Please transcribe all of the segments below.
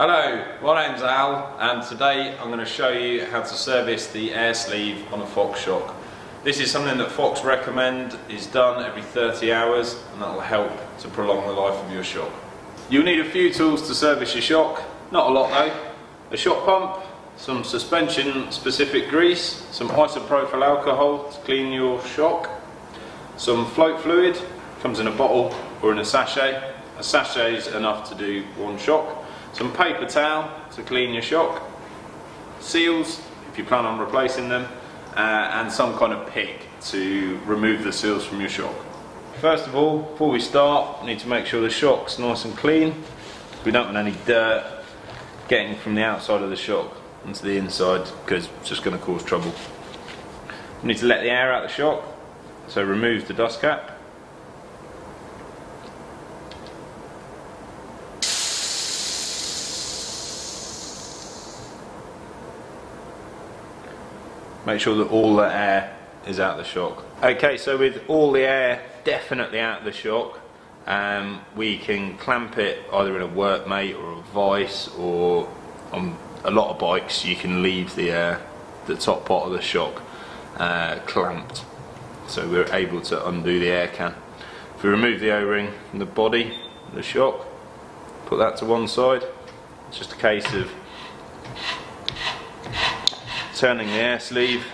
Hello, my name's Al and today I'm going to show you how to service the air sleeve on a Fox shock. This is something that Fox recommend is done every 30 hours and that will help to prolong the life of your shock. You'll need a few tools to service your shock, not a lot though. A shock pump, some suspension specific grease, some isopropyl alcohol to clean your shock, some float fluid, comes in a bottle or in a sachet. A sachet is enough to do one shock. Some paper towel to clean your shock, seals if you plan on replacing them, and some kind of pick to remove the seals from your shock. First of all, before we start, we need to make sure the shock's nice and clean. We don't want any dirt getting from the outside of the shock into the inside because it's just going to cause trouble. We need to let the air out of the shock, so remove the dust cap. Make sure that all the air is out of the shock. Okay, so with all the air definitely out of the shock, we can clamp it either in a workmate or a vice, or on a lot of bikes you can leave the top part of the shock clamped, so we're able to undo the air can. If we remove the O-ring from the body of the shock, put that to one side, it's just a case of turning the air sleeve,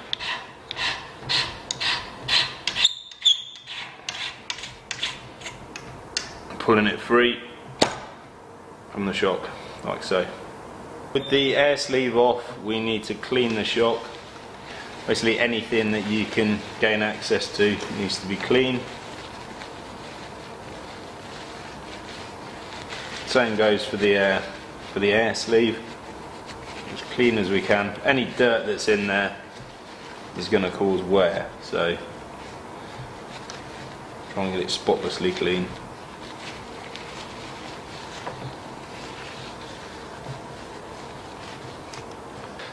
pulling it free from the shock, like so. With the air sleeve off, we need to clean the shock. Basically anything that you can gain access to needs to be clean. Same goes for the air sleeve. As clean as we can. Any dirt that's in there is going to cause wear, so try and get it spotlessly clean.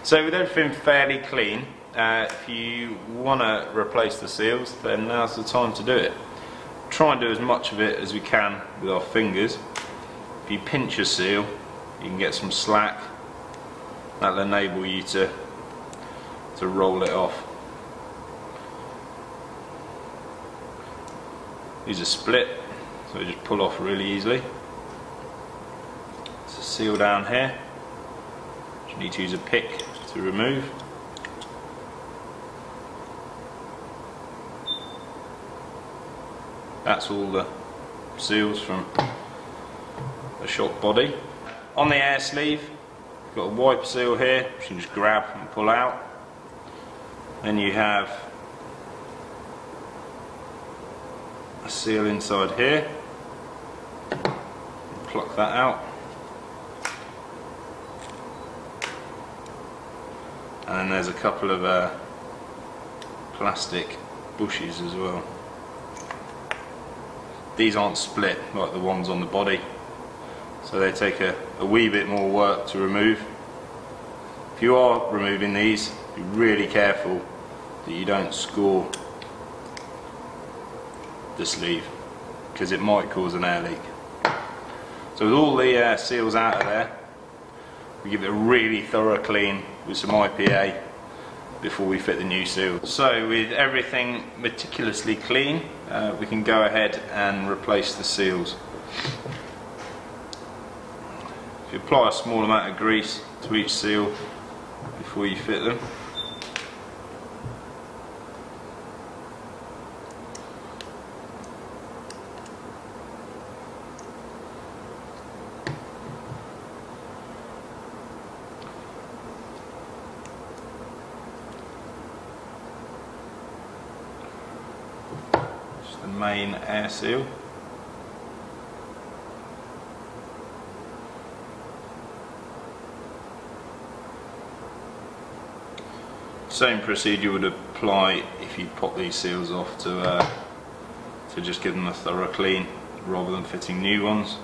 So with everything fairly clean, if you want to replace the seals, then now's the time to do it. Try and do as much of it as we can with our fingers. If you pinch a seal, you can get some slack. That'll enable you to roll it off. Use a split, so you just pull off really easily. There's a seal down here, which you need to use a pick to remove. That's all the seals from the shock body. On the air sleeve, got a wipe seal here, which you can just grab and pull out. Then you have a seal inside here. Pluck that out. And then there's a couple of plastic bushes as well. These aren't split like the ones on the body, so they take a wee bit more work to remove. If you are removing these, be really careful that you don't score the sleeve, because it might cause an air leak. So with all the seals out of there, we give it a really thorough clean with some IPA before we fit the new seal. So with everything meticulously clean, we can go ahead and replace the seals. If you apply a small amount of grease to each seal before you fit them. Just the main air seal. Same procedure would apply if you pop these seals off to just give them a thorough clean rather than fitting new ones.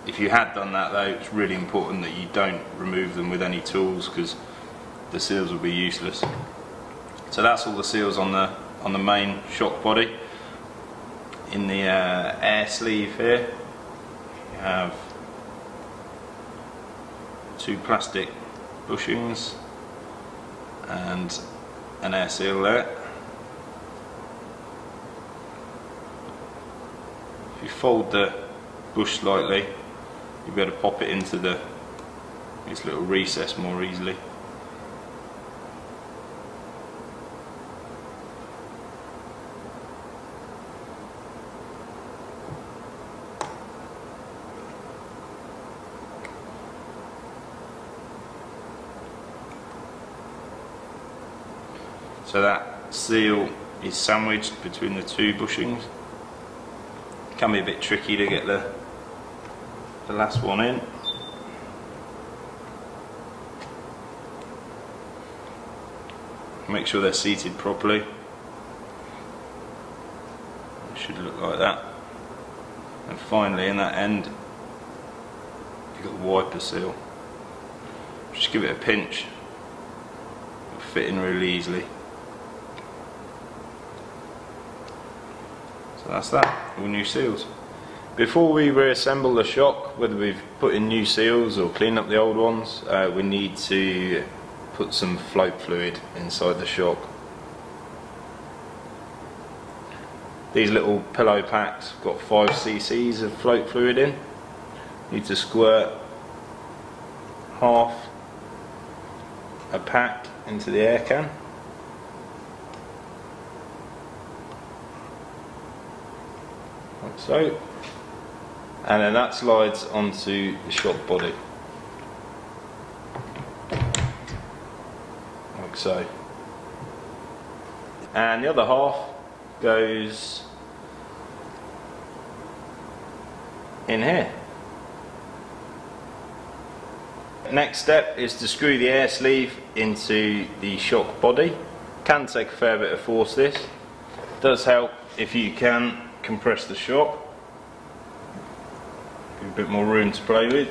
If you had done that though, it's really important that you don't remove them with any tools, because the seals will be useless. So that's all the seals on the main shock body. In the air sleeve here, have 2 plastic bushings and an air seal there. If you fold the bush slightly, you'll be able to pop it into this little recess more easily. So that seal is sandwiched between the 2 bushings. It can be a bit tricky to get the last one in. Make sure they're seated properly. It should look like that. And finally, in that end, you've got the wiper seal. Just give it a pinch. It'll fit in really easily. So that's that, all new seals. Before we reassemble the shock, whether we've put in new seals or clean up the old ones, we need to put some float fluid inside the shock. These little pillow packs have got 5 cc's of float fluid in. You need to squirt half a pack into the air can. Like so. And then that slides onto the shock body. Like so. And the other half goes in here. Next step is to screw the air sleeve into the shock body. Can take a fair bit of force, this. Does help if you can compress the shock. Give a bit more room to play with.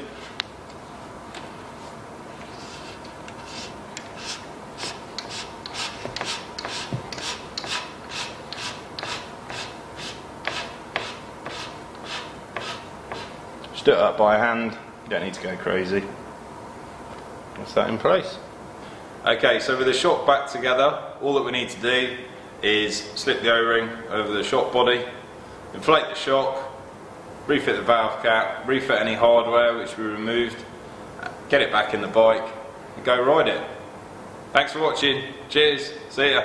Just do it up by hand, you don't need to go crazy. That's that in place. Okay, so with the shock back together, all that we need to do is slip the O-ring over the shock body, inflate the shock, refit the valve cap, refit any hardware which we removed, get it back in the bike and go ride it. Thanks for watching, cheers, see ya.